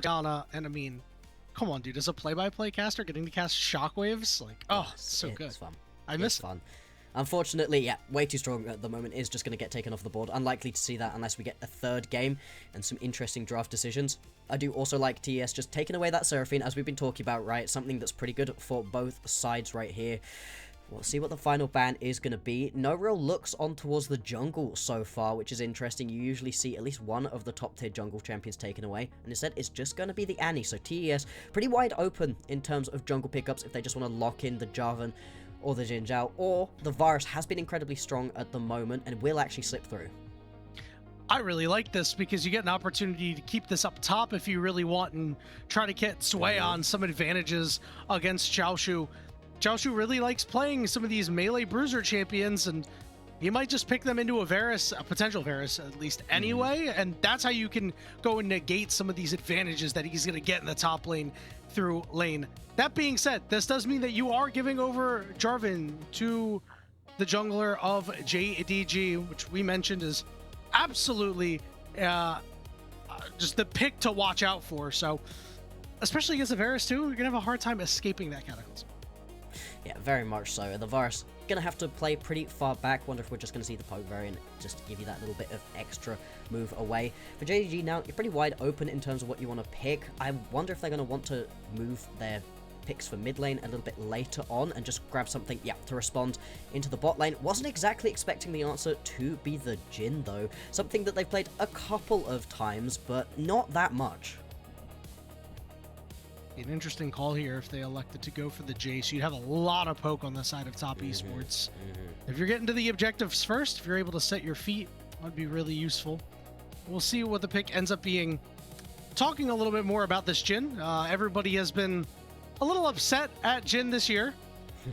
Gala, and I mean, come on, dude, as a play-by-play caster, getting to cast shockwaves, like, oh, it's so good. It's fun. I miss it. Fun. Unfortunately, yeah, way too strong at the moment, is just going to get taken off the board. Unlikely to see that unless we get a third game and some interesting draft decisions. I do also like TES just taking away that Seraphine, as we've been talking about, right? Something that's pretty good for both sides right here. We'll see what the final ban is going to be. No real looks on towards the jungle so far, which is interesting. You usually see at least one of the top tier jungle champions taken away, and instead it's just going to be the Annie. So TES pretty wide open in terms of jungle pickups if they just want to lock in the Jarvan or the JunJia, or the Varus has been incredibly strong at the moment and will actually slip through. I really like this because you get an opportunity to keep this up top if you really want and try to get sway on some advantages against Xiaoxu. Xiaoxu really likes playing some of these melee bruiser champions, and he might just pick them into a Varus, a potential Varus at least anyway, and that's how you can go and negate some of these advantages that he's going to get in the top lane through lane. That being said, this does mean that you are giving over Jarvan to the jungler of JDG, which we mentioned is absolutely just the pick to watch out for. So, especially against the Varus too, you're going to have a hard time escaping that cataclysm. Yeah, very much so. The Varus gonna have to play pretty far back. Wonder if we're just gonna see the poke variant just to give you that little bit of extra move away. For JDG now, you're pretty wide open in terms of what you want to pick. I wonder if they're gonna want to move their picks for mid lane a little bit later on and just grab something, yeah, to respond into the bot lane. Wasn't exactly expecting the answer to be the Jhin though. Something that they've played a couple of times, but not that much. An interesting call here if they elected to go for the Jace. You'd have a lot of poke on the side of top esports. If you're getting to the objectives first, if you're able to set your feet, that'd be really useful. We'll see what the pick ends up being. Talking a little bit more about this Jhin, everybody has been a little upset at Jhin this year,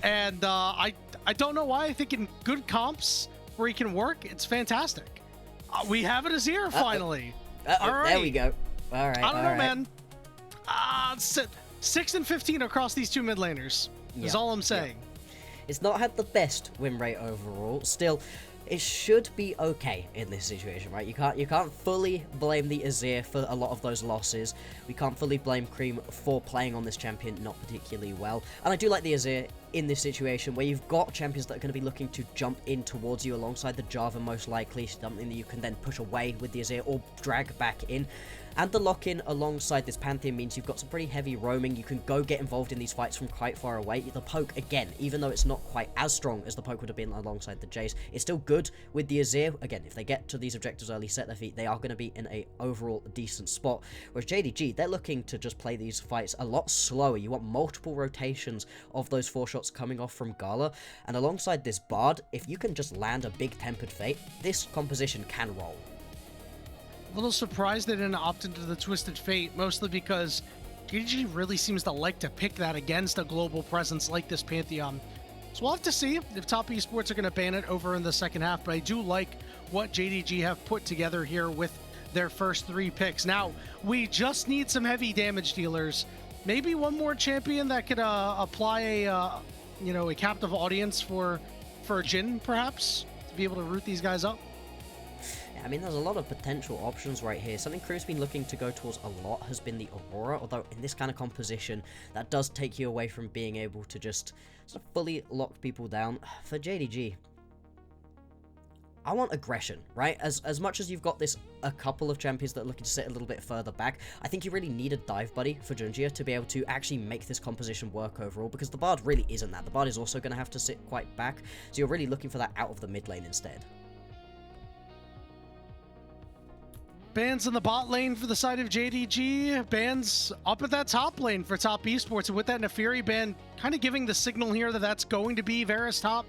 and I don't know why. I think in good comps where he can work, it's fantastic. We have it as here finally. All right, there we go. All right, I don't know, man. 6 and 15 across these two mid laners is all I'm saying. It's not had the best win rate overall. Still, it should be okay in this situation, right? You can't fully blame the Azir for a lot of those losses. We can't fully blame Creme for playing on this champion not particularly well. And I do like the Azir in this situation where you've got champions that are going to be looking to jump in towards you alongside the Jarvan most likely, something that you can then push away with the Azir or drag back in. And the lock-in alongside this Pantheon means you've got some pretty heavy roaming. You can go get involved in these fights from quite far away. The poke, again, even though it's not quite as strong as the poke would have been alongside the Jace, it's still good with the Azir. Again, if they get to these objectives early, set their feet, they are going to be in a overall decent spot. Whereas JDG, they're looking to just play these fights a lot slower. You want multiple rotations of those 4 shots coming off from Gala. And alongside this Bard, if you can just land a big Tempered Fate, this composition can roll. A little surprised they didn't opt into the Twisted Fate, mostly because JDG really seems to like to pick that against a global presence like this Pantheon. So we'll have to see if top esports are going to ban it over in the second half, but I do like what JDG have put together here with their first 3 picks. Now, we just need some heavy damage dealers. Maybe one more champion that could apply a captive audience for Jhin, perhaps, to be able to root these guys up. I mean, there's a lot of potential options right here. Something Creme's been looking to go towards a lot has been the Aurora, although in this kind of composition, that does take you away from being able to just sort of fully lock people down. For JDG, I want aggression, right? As much as you've got a couple of champions that are looking to sit a little bit further back, I think you really need a dive buddy for JunJia to be able to actually make this composition work overall, because the Bard really isn't that. The Bard is also going to have to sit quite back, so you're really looking for that out of the mid lane instead. Bans in the bot lane for the side of JDG. Bans up at that top lane for top esports. And with that Neferi ban, kind of giving the signal here that that's going to be Varus top.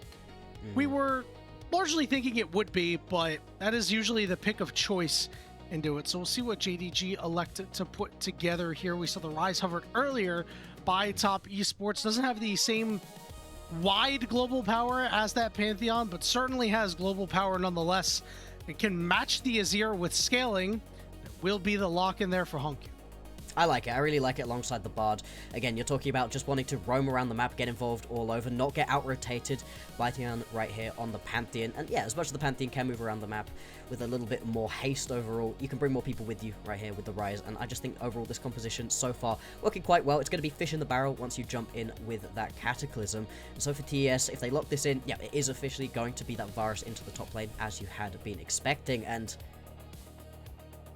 We were largely thinking it would be, but that is usually the pick of choice into it. So we'll see what JDG elected to put together here. We saw the Rise hovered earlier by top esports. Doesn't have the same wide global power as that Pantheon, but certainly has global power nonetheless. It can match the Azir with scaling. It will be the lock in there for HongQ. I like it. I really like it alongside the Bard. Again, you're talking about just wanting to roam around the map, get involved all over, not get out-rotated by Tian right here on the Pantheon. And yeah, as much as the Pantheon can move around the map with a little bit more haste overall, you can bring more people with you right here with the Rise. And I just think overall this composition so far working quite well. It's going to be fish in the barrel once you jump in with that Cataclysm. And so for TES, if they lock this in, yeah, it is officially going to be that Varus into the top lane as you had been expecting. And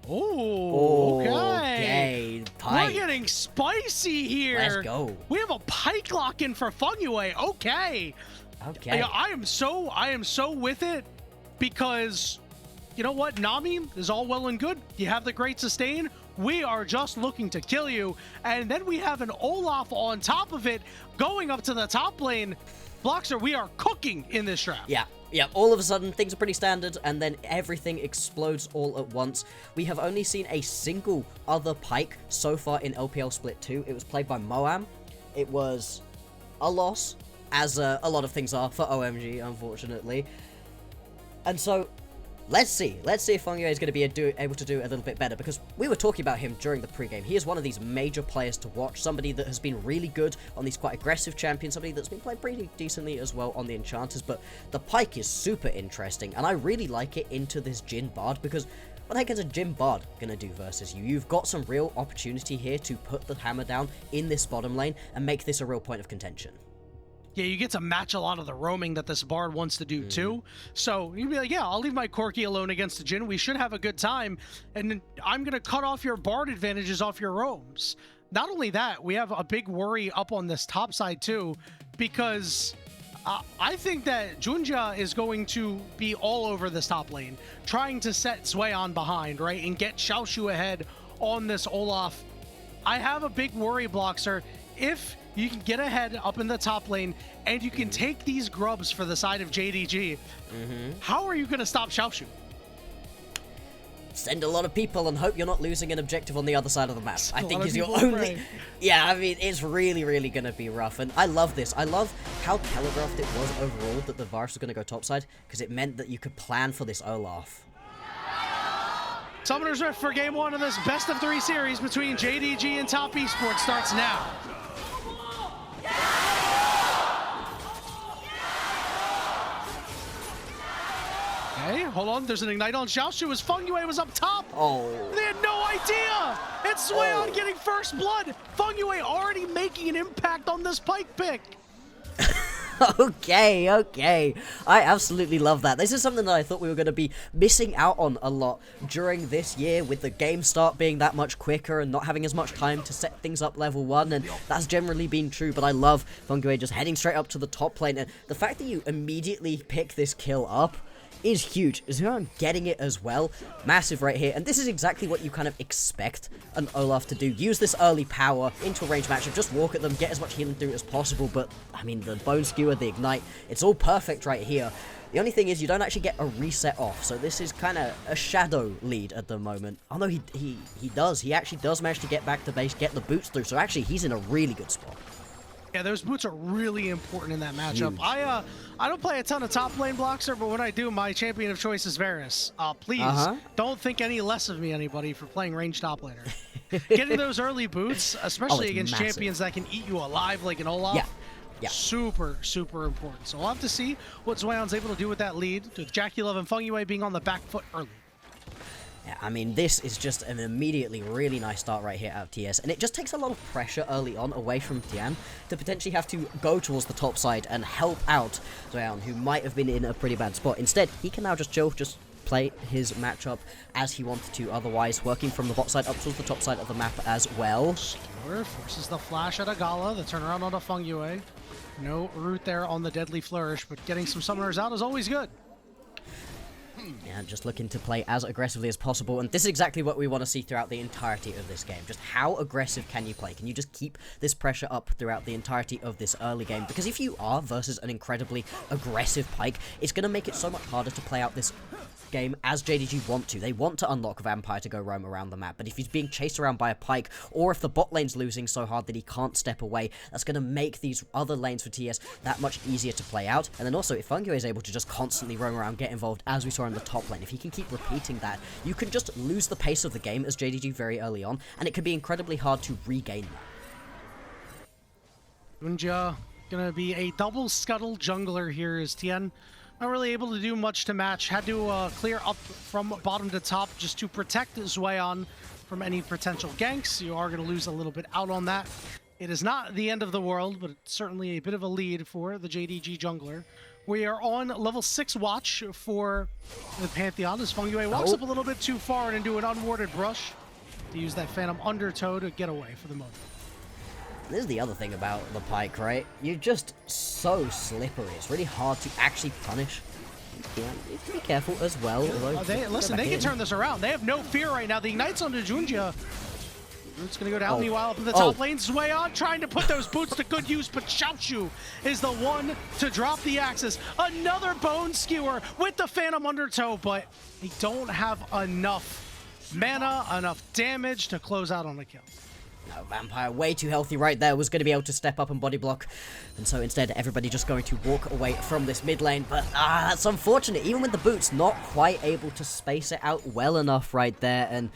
oh, okay. Pike. We're getting spicy here. Let's go. We have a Pike lock in for Fengyue. Okay. Okay. I am so with it because you know what? Nami is all well and good. You have the great sustain. We are just looking to kill you. And then we have an Olaf on top of it going up to the top lane. Bloxer, we are cooking in this round. Yeah, all of a sudden, things are pretty standard, and then everything explodes all at once. We have only seen a single other Pike so far in LPL Split 2. It was played by Moam. It was a loss, as a lot of things are for OMG, unfortunately. And so, let's see if Fengyue is going to be able to do a little bit better, because we were talking about him during the pregame. He is one of these major players to watch, somebody that has been really good on these quite aggressive champions, somebody that's been playing pretty decently as well on the enchanters, but the Pike is super interesting, and I really like it into this Jhin Bard, because what the heck is a Jhin Bard gonna do versus you? You've got some real opportunity here to put the hammer down in this bottom lane and make this a real point of contention. Yeah, you get to match a lot of the roaming that this Bard wants to do too. So you'd be like, yeah, I'll leave my Corki alone against the Jhin. We should have a good time. And I'm going to cut off your Bard advantages off your roams. Not only that, we have a big worry up on this top side too, because I think that JunJia is going to be all over this top lane, trying to set Sway on behind, right? And get Xiaoxu ahead on this Olaf. I have a big worry, Bloxer. If you can get ahead up in the top lane and you can take these grubs for the side of JDG, how are you going to stop Xiaoxu? Send a lot of people and hope you're not losing an objective on the other side of the map. I think is your only... Right. Yeah, I mean, it's really, really going to be rough. And I love this. I love how telegraphed it was overall that the Varus was going to go topside, because it meant that you could plan for this Olaf. Summoner's Rift for game one of this best of 3 series between JDG and Top Esports starts now. Okay, hold on. There's an Ignite on Xiaoxu as Fengyue was up top. Oh. They had no idea. It's Swayon getting first blood. Fengyue already making an impact on this Pike pick. Okay. I absolutely love that. This is something that I thought we were going to be missing out on a lot during this year, with the game start being that much quicker and not having as much time to set things up level 1, and that's generally been true, but I love Fengyue just heading straight up to the top lane, and the fact that you immediately pick this kill up is huge. Zuhan getting it as well, massive right here, and this is exactly what you kind of expect an Olaf to do. Use this early power into a range matchup, just walk at them, get as much healing through as possible, but I mean, the Bone Skewer, the Ignite, it's all perfect right here. The only thing is you don't actually get a reset off, so this is kind of a shadow lead at the moment. Although he actually does manage to get back to base, get the boots through, so actually he's in a really good spot. Yeah, those boots are really important in that matchup. I don't play a ton of top lane Bloxer, but when I do, my champion of choice is Varus. Please don't think any less of me, anybody, for playing range top laner. Getting those early boots, especially against champions that can eat you alive like an Olaf, super, super important. So we'll have to see what Zwayon's able to do with that lead, with JiaQi and Fengyue being on the back foot early. Yeah, I mean, this is just an immediately really nice start right here out of TS, and it just takes a lot of pressure early on away from Tian to potentially have to go towards the top side and help out Zwayon, who might have been in a pretty bad spot. Instead, he can now just chill, just play his matchup as he wanted to, otherwise working from the bot side up towards the top side of the map as well. Skewer forces the flash at a Gala, the turnaround on a Fengyue. No root there on the Deadly Flourish, but getting some summoners out is always good. Yeah, just looking to play as aggressively as possible, and this is exactly what we want to see throughout the entirety of this game. Just how aggressive can you play? Can you just keep this pressure up throughout the entirety of this early game? Because if you are versus an incredibly aggressive Pike, it's going to make it so much harder to play out this game as JDG want to. They want to unlock Vampire to go roam around the map, but if he's being chased around by a Pyke, or if the bot lane's losing so hard that he can't step away, that's going to make these other lanes for TES that much easier to play out. And then also, if Fengyue is able to just constantly roam around, get involved, as we saw in the top lane, if he can keep repeating that, you can just lose the pace of the game as JDG very early on, and it can be incredibly hard to regain that. JunJia gonna be a double scuttle jungler here as Tien not really able to do much to match. Had to clear up from bottom to top just to protect Xueyan from any potential ganks. You are going to lose a little bit out on that. It is not the end of the world, but it's certainly a bit of a lead for the JDG jungler. We are on level 6 watch for the Pantheon as Fengyue walks up a little bit too far and into an unwarded brush to use that Phantom Undertow to get away for the moment. This is the other thing about the Pyke, right? You're just so slippery. It's really hard to actually punish. Yeah, you have to be careful as well. Listen, they can turn this around. They have no fear right now. The Ignite's onto JunJia. It's going to go down. Meanwhile, up in the top lane, Xueyan trying to put those boots to good use, but Xiaoxu is the one to drop the axis. Another Bone Skewer with the Phantom Undertow, but they don't have enough mana, enough damage to close out on the kill. No, Vampire way too healthy right there, was going to be able to step up and body block, and so instead everybody just going to walk away from this mid lane, but that's unfortunate. Even with the boots, not quite able to space it out well enough right there, and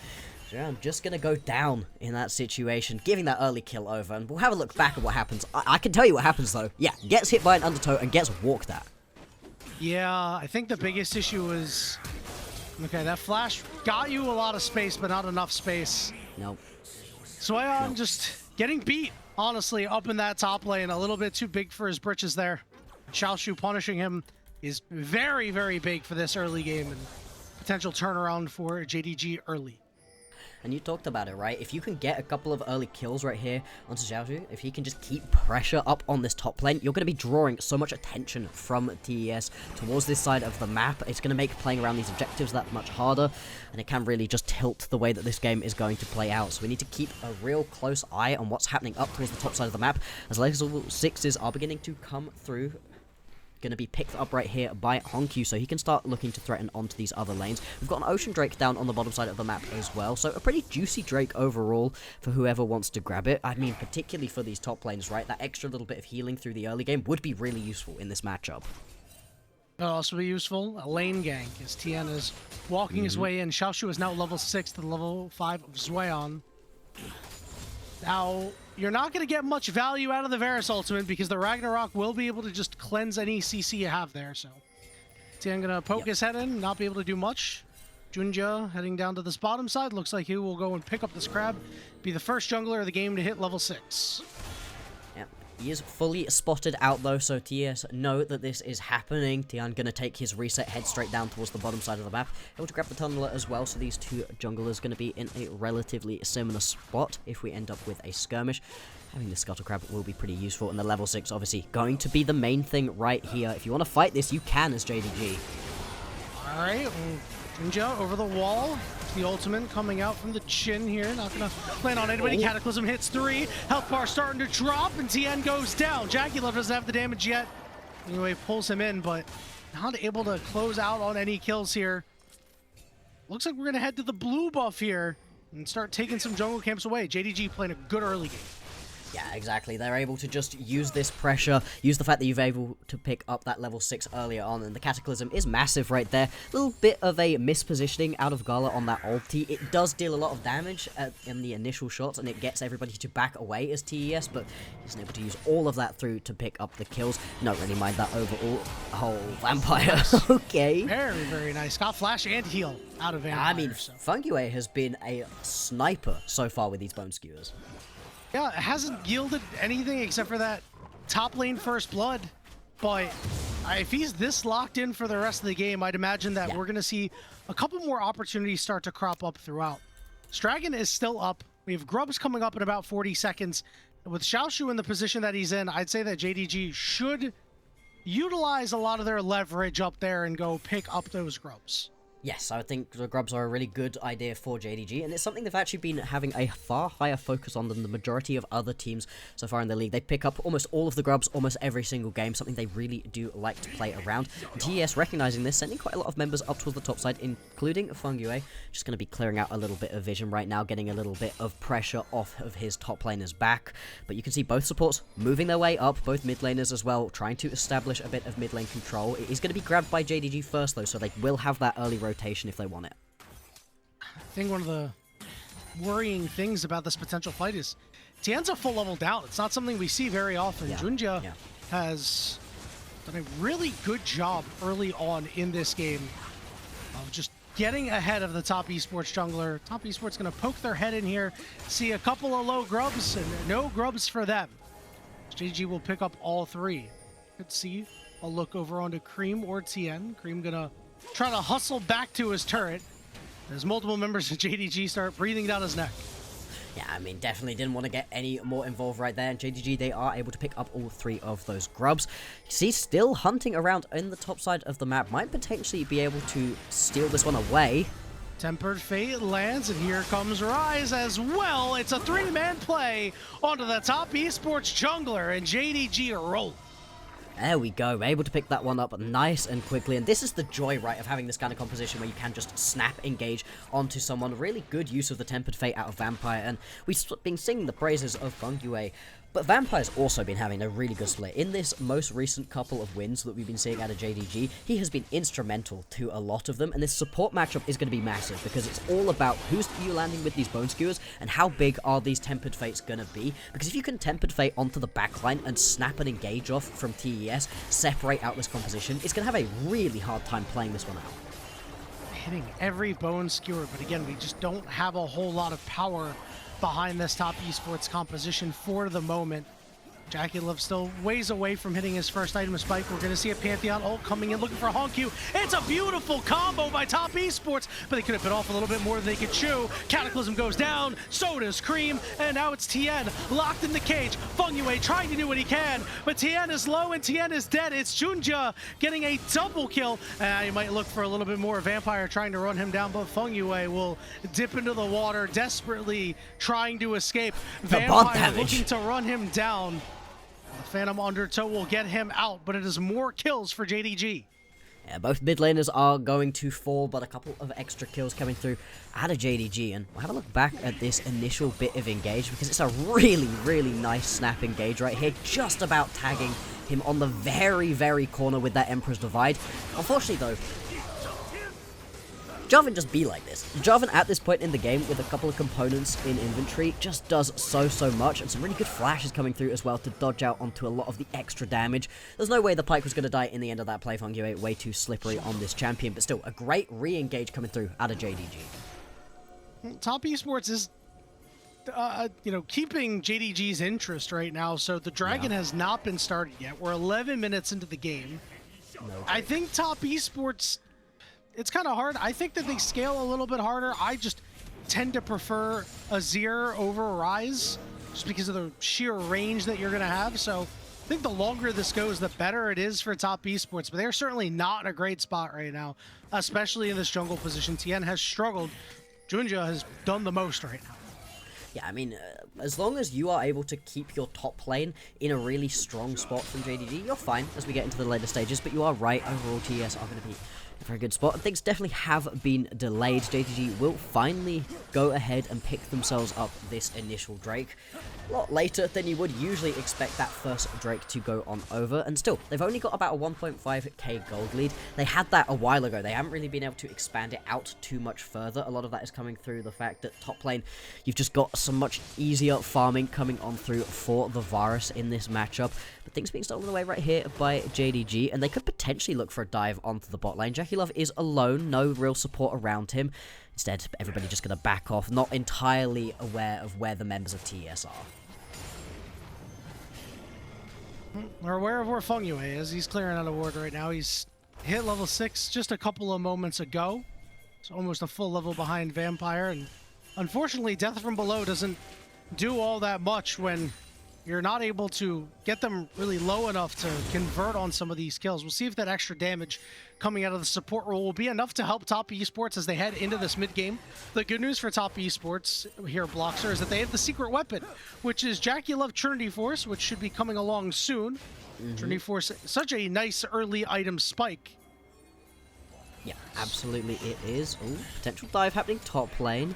yeah, I'm just going to go down in that situation, giving that early kill over, and we'll have a look back at what happens. I can tell you what happens though. Yeah, gets hit by an Undertow and gets walked at. Yeah, I think the biggest issue is, okay, that flash got you a lot of space, but not enough space. Nope. Xueyan just getting beat, honestly, up in that top lane. A little bit too big for his britches there. Xiaoxu punishing him is very, very big for this early game and potential turnaround for JDG early. And you talked about it, right? If you can get a couple of early kills right here onto Xiaoxu, if he can just keep pressure up on this top lane, you're going to be drawing so much attention from TES towards this side of the map. It's going to make playing around these objectives that much harder, and it can really just tilt the way that this game is going to play out. So we need to keep a real close eye on what's happening up towards the top side of the map, as level 6s are beginning to come through. Going to be picked up right here by HongQ, so he can start looking to threaten onto these other lanes. We've got an Ocean Drake down on the bottom side of the map as well, so a pretty juicy Drake overall for whoever wants to grab it. I mean, particularly for these top lanes, right? That extra little bit of healing through the early game would be really useful in this matchup. It'll also be useful, a lane gank, as Tien is walking his way in. Xiaoxu is now level 6 to the level 5 of Xueyan. Now, you're not going to get much value out of the Varus ultimate because the Ragnarok will be able to just cleanse any CC you have there, so Tien going to poke his head in, not be able to do much. JunJia heading down to this bottom side. Looks like he will go and pick up this crab. Be the first jungler of the game to hit level 6. Yep. He is fully spotted out though, so TES know that this is happening. Tien gonna take his reset, head straight down towards the bottom side of the map. Able to grab the tunneler as well, so these two junglers gonna be in a relatively similar spot if we end up with a skirmish. Having the Scuttle Crab will be pretty useful, and the level 6 obviously going to be the main thing right here. If you want to fight this, you can as JDG. Alright, JunJia over the wall. The ultimate coming out from the chin here. Not gonna land on anybody. Cataclysm hits 3. Health bar starting to drop, and Tien goes down. JiaQi doesn't have the damage yet. Anyway, pulls him in, but not able to close out on any kills here. Looks like we're gonna head to the blue buff here and start taking some jungle camps away. JDG playing a good early game. Yeah, exactly. They're able to just use this pressure, use the fact that you've able to pick up that level 6 earlier on, and the Cataclysm is massive right there. A little bit of a mispositioning out of Gala on that ulti. It does deal a lot of damage in the initial shots, and it gets everybody to back away as TES, but he's able to use all of that through to pick up the kills. Don't really mind that overall. Oh, Vampire. Okay. Very, very nice. Got flash and heal out of Vampire. I mean, Fengyue has been a sniper so far with these Bone Skewers. Yeah, it hasn't yielded anything except for that top lane first blood. But if he's this locked in for the rest of the game, I'd imagine that we're going to see a couple more opportunities start to crop up throughout. Stragon is still up. We have Grubs coming up in about 40 seconds. With Xiaoxu in the position that he's in, I'd say that JDG should utilize a lot of their leverage up there and go pick up those Grubs. Yes, I think the grubs are a really good idea for JDG, and it's something they've actually been having a far higher focus on than the majority of other teams so far in the league. They pick up almost all of the grubs almost every single game, something they really do like to play around. And TES recognizing this, sending quite a lot of members up towards the top side, including Fengyue, just going to be clearing out a little bit of vision right now, getting a little bit of pressure off of his top laner's back. But you can see both supports moving their way up, both mid laners as well, trying to establish a bit of mid lane control. It is going to be grabbed by JDG first though, so they will have that early rotation if they want it. I think one of the worrying things about this potential fight is Tien's a full level down. It's not something we see very often. Yeah. JunJia has done a really good job early on in this game of just getting ahead of the top esports jungler. Top esports going to poke their head in here, see a couple of low grubs, and no grubs for them. JDG will pick up all three. Could see a look over onto Creme or Tien. Creme gonna try to hustle back to his turret as multiple members of JDG start breathing down his neck. Yeah, I mean, definitely didn't want to get any more involved right there. And JDG, they are able to pick up all three of those grubs. See, still hunting around in the top side of the map. Might potentially be able to steal this one away. Tempered Fate lands, and here comes Rise as well. It's a three-man play onto the top esports jungler, and JDG roll. There we go, able to pick that one up nice and quickly, and this is the joy, right, of having this kind of composition where you can just snap engage onto someone. Really good use of the Tempered Fate out of Vampire, and we've been singing the praises of Fengyue, but Vampire's also been having a really good split. In this most recent couple of wins that we've been seeing out of JDG, he has been instrumental to a lot of them, and this support matchup is going to be massive because it's all about who's you landing with these Bone Skewers and how big are these Tempered Fates going to be, because if you can Tempered Fate onto the backline and snap and engage off from TES, separate out this composition, it's going to have a really hard time playing this one out. Hitting every Bone Skewer, but again, we just don't have a whole lot of power behind this top esports composition for the moment. JiaQi still ways away from hitting his first item spike. We're going to see a Pantheon ult coming in looking for HongQ. It's a beautiful combo by top esports, but they could have bit off a little bit more than they could chew. Cataclysm goes down, so does Creme, and now it's Tien locked in the cage. Fengyue trying to do what he can, but Tien is low and Tien is dead. It's JunJia getting a double kill. You might look for a little bit more. Vampire trying to run him down, but Fengyue will dip into the water, desperately trying to escape. Vampire looking to run him down. The Phantom Undertow will get him out, but it is more kills for JDG. Yeah, both mid laners are going to fall, but a couple of extra kills coming through out of JDG. And we'll have a look back at this initial bit of engage, because it's a really, really nice snap engage right here, just about tagging him on the very, very corner with that Emperor's Divide. Unfortunately, though, Jarvan just be like this. Jarvan at this point in the game with a couple of components in inventory just does so much, and some really good flashes coming through as well to dodge out onto a lot of the extra damage. There's no way the Pyke was going to die in the end of that play. Fengyue way too slippery on this champion, but still a great re-engage coming through out of JDG. Top esports is keeping JDG's interest right now, so the Dragon has not been started yet. We're 11 minutes into the game. I think top esports, it's kind of hard. I think that they scale a little bit harder. I just tend to prefer Azir over Rise just because of the sheer range that you're going to have. So I think the longer this goes, the better it is for top esports. But they're certainly not in a great spot right now, especially in this jungle position. Tien has struggled. JunJia has done the most right now. Yeah, I mean, as long as you are able to keep your top lane in a really strong spot from JDG, you're fine as we get into the later stages. But you are right, overall TES are going to be a very good spot. Things definitely have been delayed. JDG will finally go ahead and pick themselves up this initial Drake. A lot later than you would usually expect that first Drake to go on over, and still, they've only got about a 1.5k gold lead. They had that a while ago. They haven't really been able to expand it out too much further. A lot of that is coming through the fact that top lane, you've just got some much easier farming coming on through for the Varus in this matchup. But things being stolen away right here by JDG, and they could potentially look for a dive onto the bot lane. JiaQi is alone, no real support around him. Instead, everybody just going to back off, not entirely aware of where the members of TES are. We're aware of where Fengyue is. He's clearing out a ward right now. He's hit level 6 just a couple of moments ago. It's almost a full level behind Vampire, and unfortunately, Death from Below doesn't do all that much when you're not able to get them really low enough to convert on some of these kills. We'll see if that extra damage coming out of the support role will be enough to help Top Esports as they head into this mid game. The good news for Top Esports here, Bloxer, is that they have the secret weapon, which is JiaQi Trinity Force, which should be coming along soon. Trinity Force, such a nice early item spike. Yeah, absolutely it is. Ooh, potential dive happening top lane.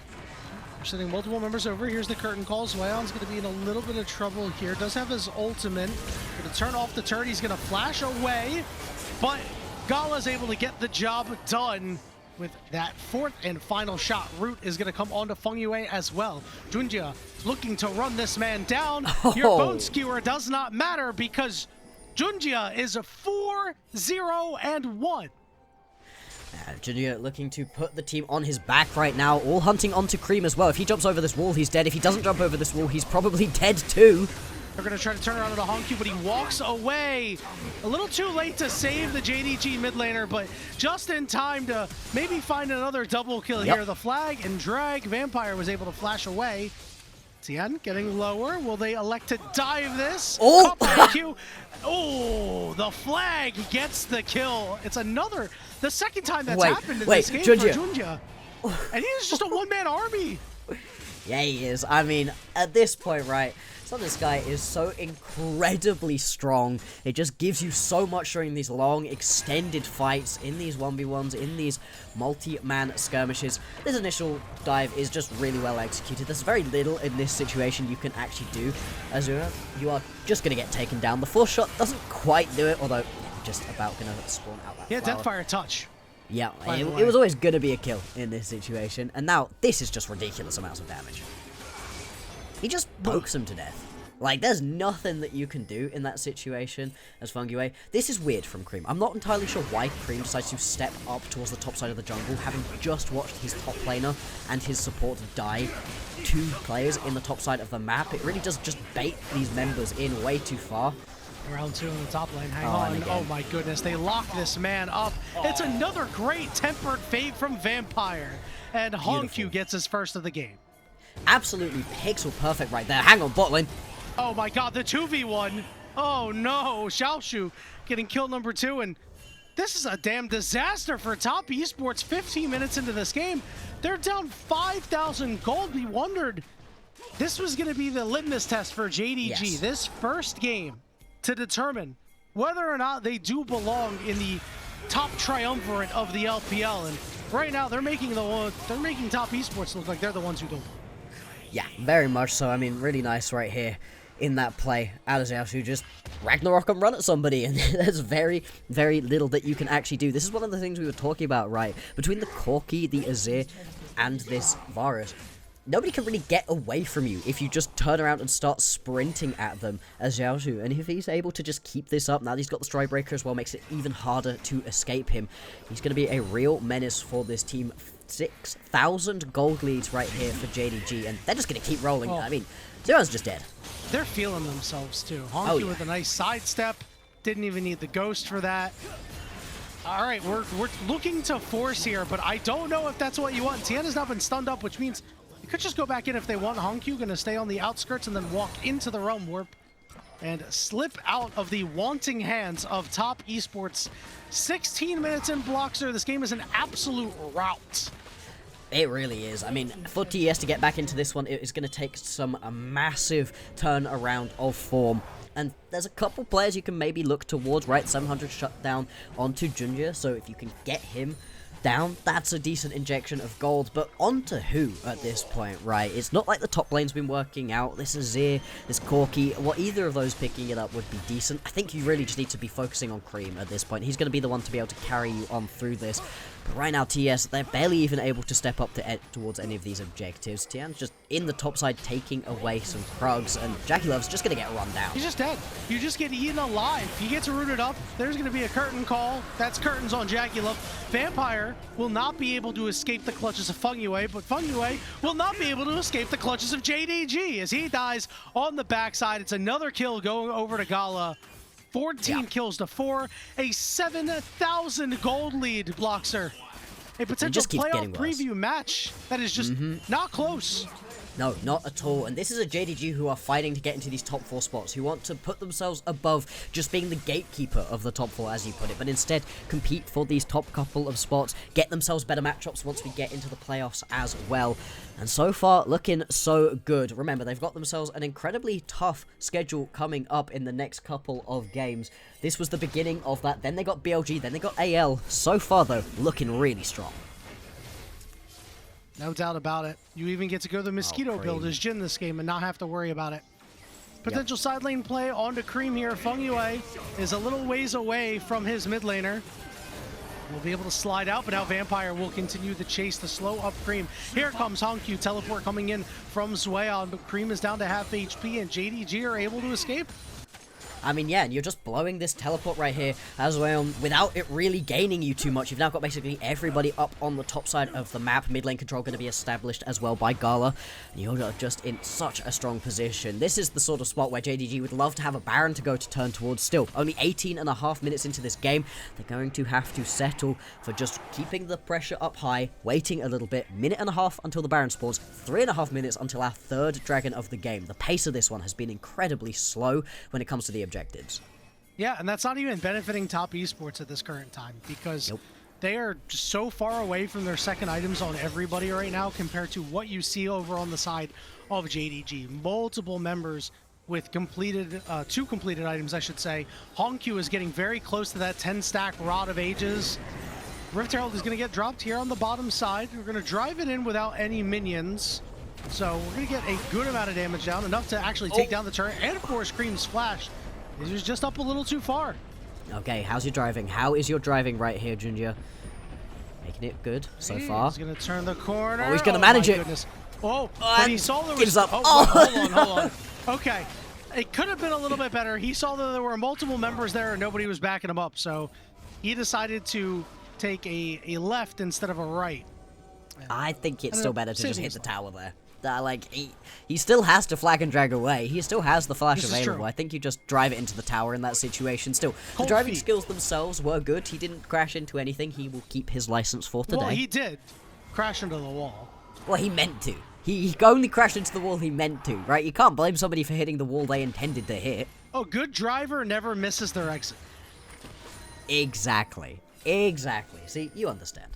We're sending multiple members over. Here's the curtain call. Zweon's going to be in a little bit of trouble here. Does have his ultimate. Going to turn off the turret. He's going to flash away. But Gala's able to get the job done with that fourth and final shot. Root is going to come onto Fengyue as well. JunJia looking to run this man down. Your bone skewer does not matter because JunJia is a 4-0-1. JunJia looking to put the team on his back right now, all hunting onto Creme as well. If he jumps over this wall, he's dead. If he doesn't jump over this wall, he's probably dead too. They're going to try to turn around into HongQ, but he walks away. A little too late to save the JDG mid laner, but just in time to maybe find another double kill here. The flag and drag. Vampire was able to flash away. Tian getting lower. Will they elect to dive this? Oh! Oh, the flag gets the kill. It's the second time that's happened in this game JunJia. for JunJia. And he is just a one-man army. Yeah, he is. I mean, at this point, right, this guy is so incredibly strong. It just gives you so much during these long, extended fights, in these 1v1s, in these multi-man skirmishes. This initial dive is just really well executed. There's very little in this situation you can actually do. Azura, you are just going to get taken down. The force shot doesn't quite do it, although just about going to spawn out that flower. Deathfire touch. Yeah, it was always going to be a kill in this situation. And now, this is just ridiculous amounts of damage. He just pokes him to death. Like, there's nothing that you can do in that situation as Fengyue. This is weird from Creme. I'm not entirely sure why Creme decides to step up towards the top side of the jungle, having just watched his top laner and his support die 2 players in the top side of the map. It really does just bait these members in way too far. Round 2 in the top lane. Hang on. Oh my goodness. They lock this man up. It's another great tempered fate from Vampire. And HongQ gets his first of the game. Absolutely pixel perfect right there. Hang on, bot lane. Oh my god, the 2v1. Oh no, Xiaoxu getting kill number 2, and this is a damn disaster for Top Esports 15 minutes into this game. They're down 5,000 gold. We wondered this was going to be the litmus test for JDG, this first game, to determine whether or not they do belong in the top triumvirate of the LPL. And right now they're making Top Esports look like they're the ones who don't. Yeah, very much so. I mean, really nice right here in that play. Xiaoxu just Ragnarok and run at somebody, and there's very, very little that you can actually do. This is one of the things we were talking about, right? Between the Corki, the Azir, and this Varus, nobody can really get away from you if you just turn around and start sprinting at them as Xiaoxu. And if he's able to just keep this up, now that he's got the Stride Breaker as well, makes it even harder to escape him. He's going to be a real menace for this team. 6,000 gold leads right here for JDG, and they're just going to keep rolling. I mean, Zero's just dead. They're feeling themselves too. HongQ with a nice sidestep. Didn't even need the ghost for that. All right, we're looking to force here, but I don't know if that's what you want. Tian has not been stunned up, which means you could just go back in if they want. HongQ going to stay on the outskirts and then walk into the Realm Warp and slip out of the wanting hands of Top Esports. 16 minutes in Bloxer. This game is an absolute rout. It really is. I mean, for TES to get back into this one, it is going to take some massive turn around of form. And there's a couple players you can maybe look towards, right? 700 shut down onto JunJia, so if you can get him down, that's a decent injection of gold. But onto who at this point, right? It's not like the top lane's been working out. This Azir, this Corki, either of those picking it up would be decent. I think you really just need to be focusing on Creme at this point. He's going to be the one to be able to carry you on through this. But right now, TS, they're barely even able to step up towards any of these objectives. Tian's just in the top side taking away some Krugs, and JiaQi's just going to get run down. He's just dead. You just get eaten alive. He gets rooted up. There's going to be a curtain call. That's curtains on JiaQi. Vampire will not be able to escape the clutches of Fengyue, but Fengyue will not be able to escape the clutches of JDG as he dies on the backside. It's another kill going over to Gala. 14 kills to 4, a 7,000 gold lead, Bloxer. A potential playoff preview match that is just not close. No, not at all. And this is a JDG who are fighting to get into these top 4 spots, who want to put themselves above just being the gatekeeper of the top 4, as you put it, but instead compete for these top couple of spots, get themselves better matchups once we get into the playoffs as well. And so far, looking so good. Remember, they've got themselves an incredibly tough schedule coming up in the next couple of games. This was the beginning of that. Then they got BLG, then they got AL. So far, though, looking really strong. No doubt about it. You even get to go the Mosquito build as Jin this game and not have to worry about it. Potential side lane play onto Creme here. Fengyue is a little ways away from his mid laner. Will be able to slide out, but now Vampire will continue the chase to slow up Creme. Here comes HongQ, teleport coming in from Zweon, but Creme is down to half HP and JDG are able to escape. I mean, yeah, and you're just blowing this teleport right here as well without it really gaining you too much. You've now got basically everybody up on the top side of the map. Mid lane control going to be established as well by Gala. And you're just in such a strong position. This is the sort of spot where JDG would love to have a Baron to go to turn towards. Still, only 18.5 minutes into this game. They're going to have to settle for just keeping the pressure up high, waiting a little bit. 1.5 minutes until the Baron spawns. 3.5 minutes until our 3rd dragon of the game. The pace of this one has been incredibly slow when it comes to the objectives. Yeah, and that's not even benefiting top esports at this current time because they are just so far away from their second items on everybody right now compared to what you see over on the side of JDG. Multiple members with completed, 2 completed items, I should say. HongQ is getting very close to that 10-stack Rod of Ages. Rift Herald is going to get dropped here on the bottom side. We're going to drive it in without any minions. So we're going to get a good amount of damage down, enough to actually take down the turret and force Creme's flash. He was just up a little too far. Okay, how's your driving? How is your driving right here, JunJia? Making it good so far. He's going to turn the corner. Oh, he's going to manage it. Goodness. Oh, but he saw there was... Gives up. Oh, hold on. Okay. It could have been a little bit better. He saw that there were multiple members there and nobody was backing him up. So he decided to take a left instead of a right. I think it's still better to just hit the tower there. Like, he still has to flag and drag away. He still has the flash available. I think you just drive it into the tower in that situation. Still, the driving skills themselves were good. He didn't crash into anything. He will keep his license for today. Well, he did crash into the wall. Well, he meant to. He only crashed into the wall he meant to, right? You can't blame somebody for hitting the wall they intended to hit. Oh, good driver never misses their exit. Exactly. Exactly. See, you understand.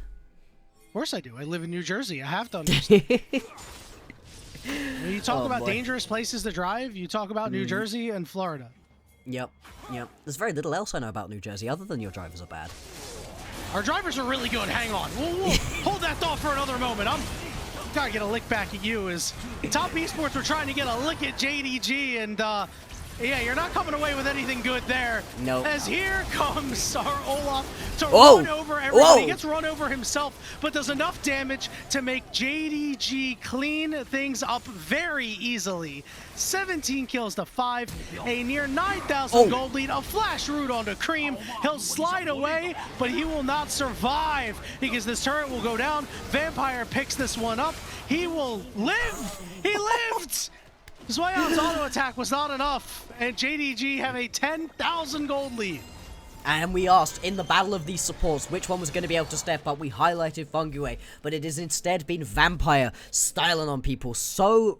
Of course I do. I live in New Jersey. I have to understand. When you talk about dangerous places to drive, you talk about New Jersey and Florida. Yep. There's very little else I know about New Jersey other than your drivers are bad. Our drivers are really good. Hang on. We'll hold that thought for another moment. I'm gotta get a lick back at you. As top esports were trying to get a lick at JDG, and yeah, you're not coming away with anything good there. No. As here comes our Olaf to run over everybody. He gets run over himself, but does enough damage to make JDG clean things up very easily. 17 kills to 5, a near 9,000 gold lead, a flash root onto Creme. He'll slide away, but he will not survive because this turret will go down. Vampire picks this one up. He will live. He lived. Zweon's auto attack was not enough, and JDG have a 10,000 gold lead. And we asked in the battle of these supports which one was going to be able to step up. We highlighted Fengyue, but it has instead been Vampire styling on people. So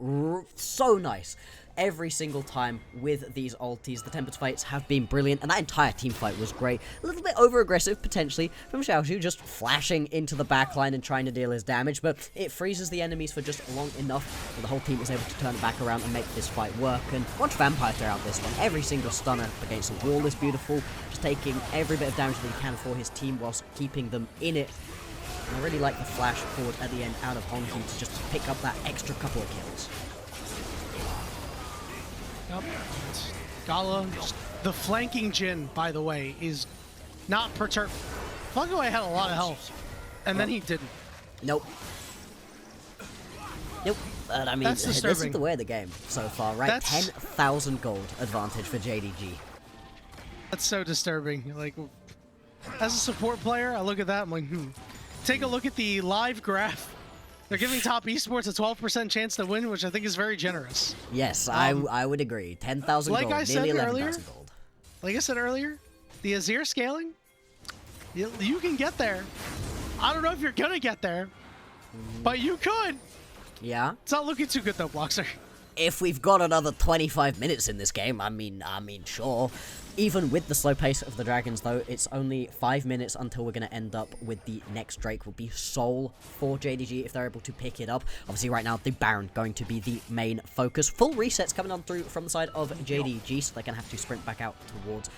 nice. Every single time with these ultis. The Tempest fights have been brilliant, and that entire team fight was great. A little bit over-aggressive, potentially, from Xiaoxu, just flashing into the backline and trying to deal his damage, but it freezes the enemies for just long enough that the whole team is able to turn it back around and make this fight work. And watch Vampire tear out this one. Every single stunner against the wall is beautiful, just taking every bit of damage that he can for his team whilst keeping them in it. And I really like the flash forward at the end out of HongQ to just pick up that extra couple of kills. Gala, the flanking Jin, by the way, is not perturbed. Fengyue had a lot of health, and then he didn't. Nope. But I mean, this is the way of the game so far, right? 10,000 gold advantage for JDG. That's so disturbing. Like, as a support player, I look at that, I'm like, Take a look at the live graph. They're giving top esports a 12% chance to win, which I think is very generous. Yes, I would agree. 10,000 gold, nearly 11,000 gold. Like I said earlier, the Azir scaling, you can get there. I don't know if you're going to get there, but you could. Yeah? It's not looking too good though, Bloxer. If we've got another 25 minutes in this game, I mean, sure. Even with the slow pace of the Dragons, though, it's only 5 minutes until we're going to end up with the next Drake. Will be Soul for JDG if they're able to pick it up. Obviously, right now, the Baron going to be the main focus. Full resets coming on through from the side of JDG, so they're going to have to sprint back out towards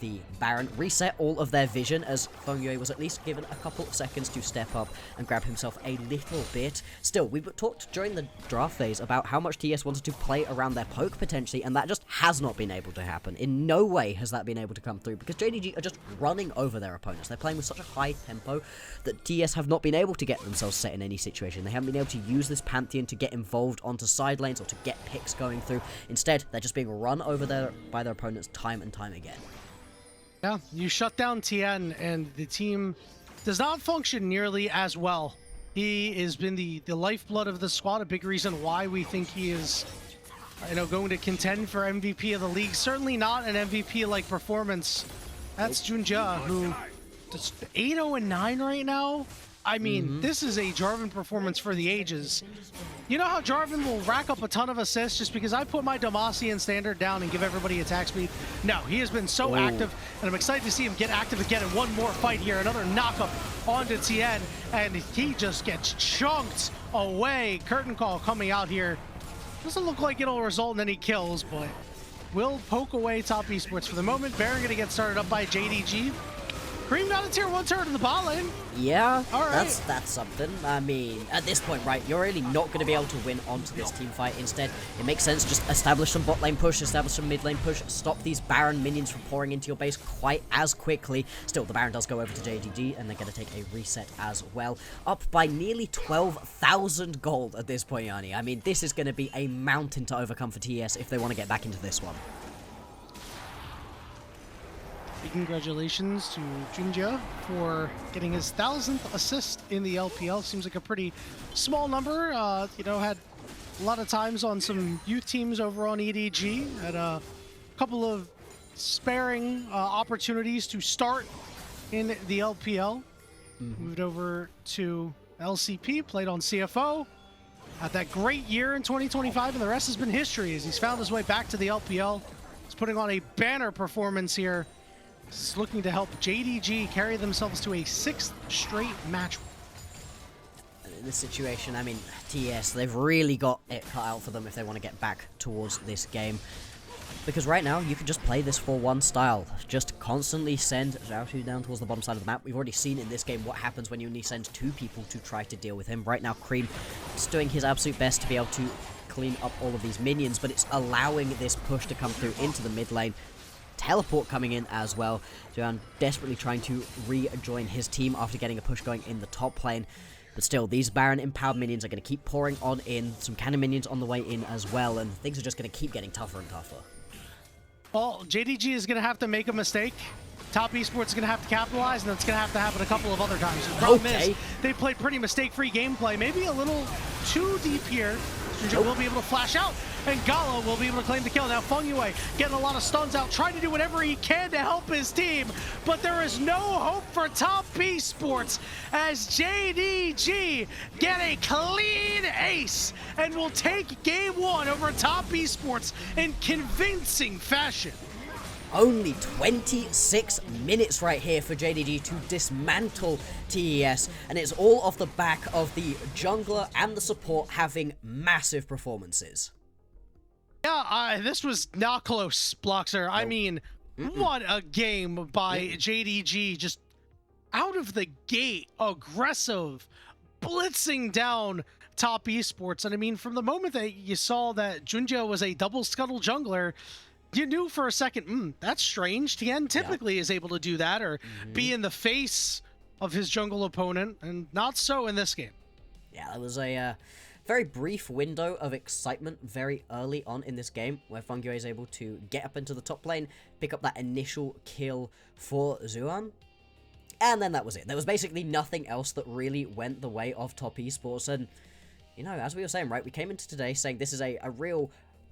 the Baron, reset all of their vision, as Fengyue was at least given a couple of seconds to step up and grab himself a little bit. Still, we talked during the draft phase about how much TES wanted to play around their poke potentially, and that just has not been able to happen. In no way has that been able to come through, because JDG are just running over their opponents. They're playing with such a high tempo that TES have not been able to get themselves set in any situation. They haven't been able to use this Pantheon to get involved onto side lanes or to get picks going through. Instead, they're just being run over by their opponents time and time again. Yeah, you shut down Tien, and the team does not function nearly as well. He has been the lifeblood of the squad, a big reason why we think he is, going to contend for MVP of the league. Certainly not an MVP-like performance. That's JunJia, who is 8-0-9 right now. I mean, this is a Jarvan performance for the ages. You know how Jarvan will rack up a ton of assists just because I put my Demacian standard down and give everybody attack speed? No, he has been so active, and I'm excited to see him get active again in one more fight here. Another knockup onto Tien, and he just gets chunked away. Curtain call coming out here. Doesn't look like it'll result in any kills, but will poke away top esports for the moment. Baron gonna get started up by JDG. Creme got a tier 1 turret in the bot lane. Yeah, all right. That's something. I mean, at this point, right, you're really not going to be able to win onto this team fight. Instead, it makes sense, just establish some bot lane push, establish some mid lane push, stop these Baron minions from pouring into your base quite as quickly. Still, the Baron does go over to JDG, and they're going to take a reset as well. Up by nearly 12,000 gold at this point, Yanni. I mean, this is going to be a mountain to overcome for TES if they want to get back into this one. Congratulations to JunJia for getting his 1,000th assist in the LPL. Seems like a pretty small number. Had a lot of times on some youth teams over on EDG. Had a couple of sparing opportunities to start in the LPL. Moved over to LCP, played on CFO. Had that great year in 2025, and the rest has been history as he's found his way back to the LPL. He's putting on a banner performance here. Is looking to help JDG carry themselves to a 6th straight match. In this situation, I mean, TES, they've really got it cut out for them if they want to get back towards this game. Because right now, you can just play this 4-1 style. Just constantly send Xiaoxu down towards the bottom side of the map. We've already seen in this game what happens when you only send 2 people to try to deal with him. Right now, Creme is doing his absolute best to be able to clean up all of these minions, but it's allowing this push to come through into the mid lane. Teleport coming in as well. Johan desperately trying to rejoin his team after getting a push going in the top lane. But still, these Baron empowered minions are going to keep pouring on in. Some cannon minions on the way in as well, and things are just going to keep getting tougher and tougher. Well, JDG is going to have to make a mistake. Top Esports is going to have to capitalize, and that's going to have to happen a couple of other times. The problem is, they played pretty mistake-free gameplay, maybe a little too deep here. JunJia will be able to flash out, and Gala will be able to claim the kill. Now Fengyue getting a lot of stuns out, trying to do whatever he can to help his team, but there is no hope for Top Esports as JDG get a clean ace and will take game 1 over Top Esports in convincing fashion. Only 26 minutes right here for JDG to dismantle TES, and it's all off the back of the jungler and the support having massive performances. Yeah, this was not close, Bloxer. I mean, what a game by JDG. Just out of the gate, aggressive, blitzing down Top Esports. And I mean, from the moment that you saw that JunJia was a double scuttle jungler, you knew for a second, that's strange. Tien typically is able to do that or be in the face of his jungle opponent, and not so in this game. Yeah, that was a very brief window of excitement very early on in this game, where Fengyue is able to get up into the top lane, pick up that initial kill for Xuan, and then that was it. There was basically nothing else that really went the way of Top Esports, and, as we were saying, right, we came into today saying this is a real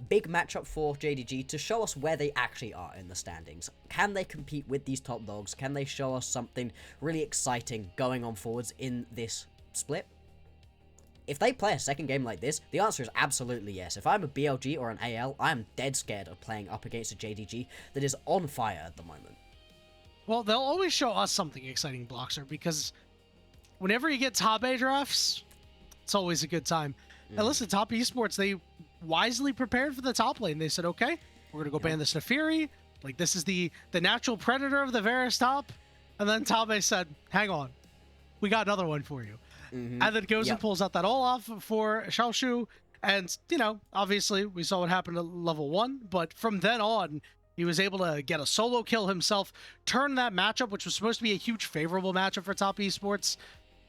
big matchup for JDG to show us where they actually are in the standings. Can they compete with these top dogs? Can they show us something really exciting going on forwards in this split? if they play a second game like this, the answer is absolutely yes. If I'm a BLG or an AL, I'm dead scared of playing up against a JDG that is on fire at the moment. Well, they'll always show us something exciting, Bloxer, because whenever you get top A drafts, it's always a good time. And listen, Top Esports, they wisely prepared for the top lane. They said, okay, we're going to go ban this Nefiri. Like, this is the natural predator of the Varus top. And then Top A said, hang on, we got another one for you. And then goes and pulls out that Olaf for Xiaoxu. And, you know, obviously, we saw what happened at level 1. But from then on, he was able to get a solo kill himself, turn that matchup, which was supposed to be a huge favorable matchup for Top Esports.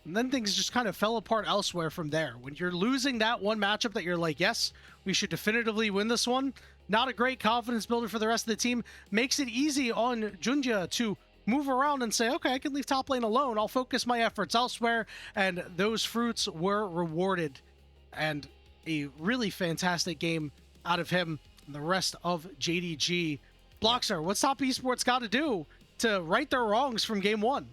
And then things just kind of fell apart elsewhere from there. When you're losing that one matchup that you're like, yes, we should definitively win this one, not a great confidence builder for the rest of the team. Makes it easy on JunJia to move around and say, okay, I can leave top lane alone. I'll focus my efforts elsewhere. And those fruits were rewarded. And a really fantastic game out of him and the rest of JDG. Bloxer, what's Top Esports got to do to right their wrongs from game 1?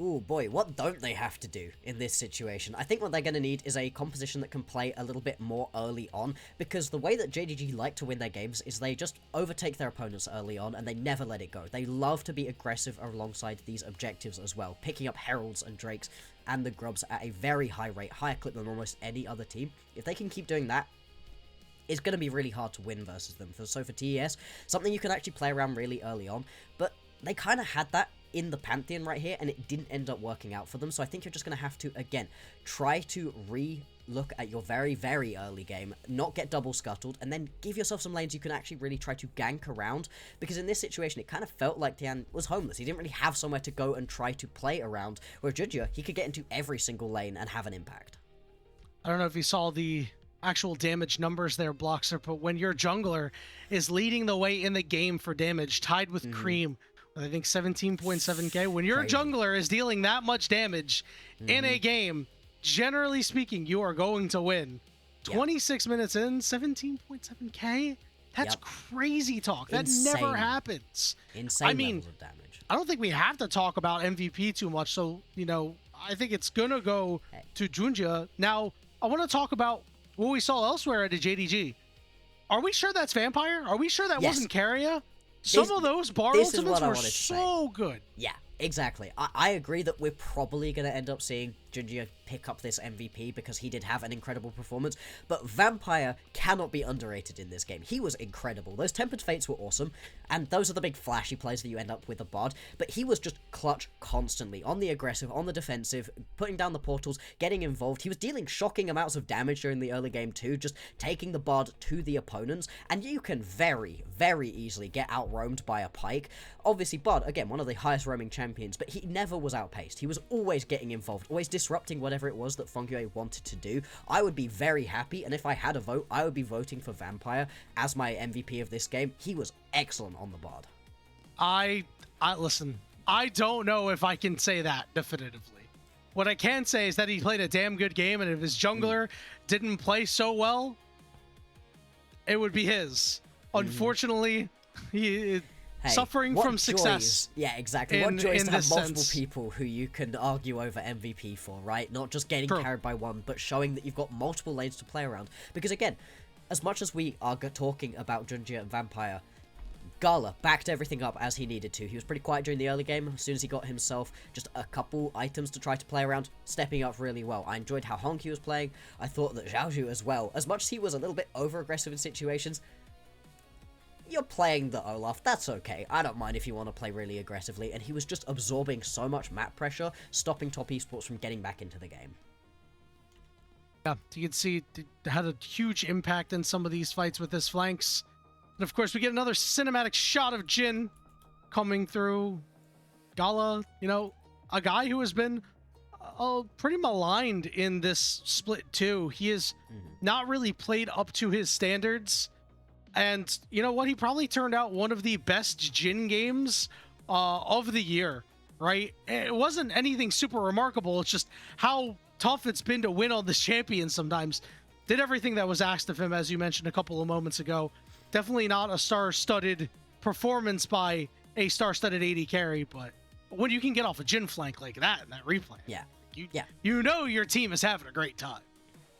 Ooh, boy, what don't they have to do in this situation? I think what they're going to need is a composition that can play a little bit more early on, because the way that JDG like to win their games is they just overtake their opponents early on, and they never let it go. They love to be aggressive alongside these objectives as well, picking up Heralds and Drakes and the Grubs at a very high rate, higher clip than almost any other team. If they can keep doing that, it's going to be really hard to win versus them. So for TES, something you can actually play around really early on, but they kind of had that in the Pantheon right here, and it didn't end up working out for them. So I think you're just going to have to, again, try to re-look at your very, very early game, not get double scuttled, and then give yourself some lanes you can actually really try to gank around, because in this situation, it kind of felt like Tian was homeless. He didn't really have somewhere to go and try to play around, where JunJia, he could get into every single lane and have an impact. I don't know if you saw the actual damage numbers there, Bloxer, but when your jungler is leading the way in the game for damage, tied with Creme, I think 17.7k. When your jungler is dealing that much damage in a game, generally speaking, you are going to win. 26 minutes in, 17.7k? That's crazy talk. That never happens. Insane levels of damage. I don't think we have to talk about MVP too much, so, you know, I think it's going to go to JunJia. Now, I want to talk about what we saw elsewhere at the JDG. Are we sure that's Vampire? Are we sure that wasn't Carrier? Some of those bar ultimates were so good. Yeah, exactly. I agree that we're probably going to end up seeing JunJia pick up this MVP because he did have an incredible performance, but Vampire cannot be underrated in this game. He was incredible. Those Tempered Fates were awesome, and those are the big flashy plays that you end up with a bard, but he was just clutch constantly, on the aggressive, on the defensive, putting down the portals, getting involved. He was dealing shocking amounts of damage during the early game too, just taking the bard to the opponents, and you can very, very easily get out-roamed by a Pyke. Obviously, Bard, again, one of the highest roaming champions, but he never was outpaced. He was always getting involved, always disrupting whatever it was that Fengyue wanted to do. I would be very happy, and if I had a vote, I would be voting for Vampire as my MVP of this game. He was excellent on the Bard. I listen, I don't know if I can say that definitively. What I can say is that he played a damn good game, and if his jungler didn't play so well, it would be his. Unfortunately, he suffering from success. Yeah, exactly. What joy is to have multiple people who you can argue over MVP for, right? Not just getting carried by one, but showing that you've got multiple lanes to play around. Because again, as much as we are talking about JunJia and Vampire, Gala backed everything up as he needed to. He was pretty quiet during the early game. As soon as he got himself just a couple items to try to play around, stepping up really well. I enjoyed how HongQ was playing. I thought that Xiaoxu as well. As much as he was a little bit over-aggressive in situations, you're playing the Olaf, that's okay. I don't mind if you want to play really aggressively, and he was just absorbing so much map pressure, stopping Top Esports from getting back into the game. Yeah, you can see it had a huge impact in some of these fights with his flanks. And of course, we get another cinematic shot of Jin coming through. Gala, you know, a guy who has been pretty maligned in this split too. He has not really played up to his standards. And you know what? He probably turned out one of the best Jin games of the year, right? It wasn't anything super remarkable. It's just how tough it's been to win on this champion sometimes. Did everything that was asked of him, as you mentioned a couple of moments ago. Definitely not a star-studded performance by a star-studded AD carry, but when you can get off a Jin flank like that in that replay. Yeah. You know your team is having a great time.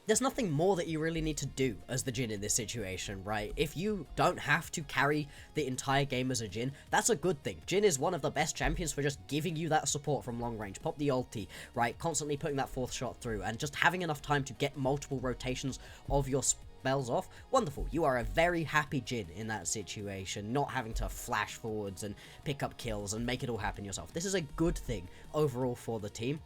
There's nothing more that you really need to do as the Jin in this situation, right? If you don't have to carry the entire game as a Jin, that's a good thing. Jin is one of the best champions for just giving you that support from long range. Pop the ulti, right? Constantly putting that fourth shot through and just having enough time to get multiple rotations of your spells off. Wonderful. You are a very happy Jin in that situation, not having to flash forwards and pick up kills and make it all happen yourself. This is a good thing overall for the team.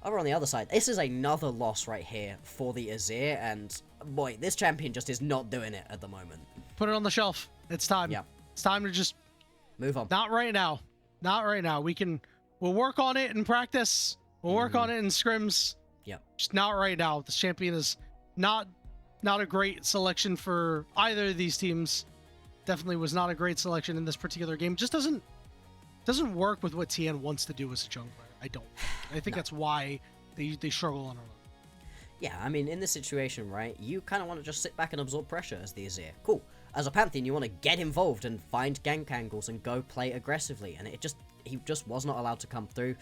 Over on the other side, this is another loss right here for the Azir, and boy, this champion just is not doing it at the moment. Put it on the shelf. It's time. Yeah. It's time to just move on. Not right now. Not right now. We'll work on it in practice. We'll work on it in scrims. Yeah. Just not right now. This champion is not a great selection for either of these teams. Definitely was not a great selection in this particular game. Just doesn't work with what TN wants to do as a jungler. I think that's why they struggle on a run. Yeah, I mean, in this situation, right, you kind of want to just sit back and absorb pressure as the Azir. Cool. As a Pantheon, you want to get involved and find gank angles and go play aggressively, and he just was not allowed to come through.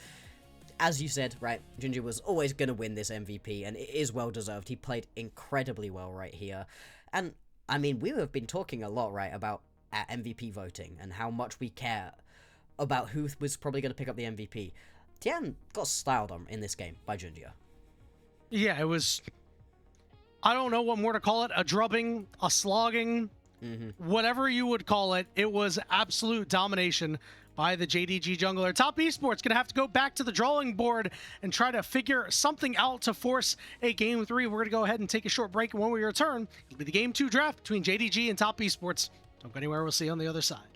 As you said, right, JunJia was always going to win this MVP, and it is well-deserved. He played incredibly well right here. And, I mean, we have been talking a lot, right, about MVP voting and how much we care about who was probably going to pick up the MVP. Tian got styled on in this game by JunJia. Yeah, it was... I don't know what more to call it. A drubbing, a slogging, whatever you would call it. It was absolute domination by the JDG jungler. Top Esports going to have to go back to the drawing board and try to figure something out to force a Game 3. We're going to go ahead and take a short break, and when we return, it'll be the Game 2 draft between JDG and Top Esports. Don't go anywhere. We'll see you on the other side.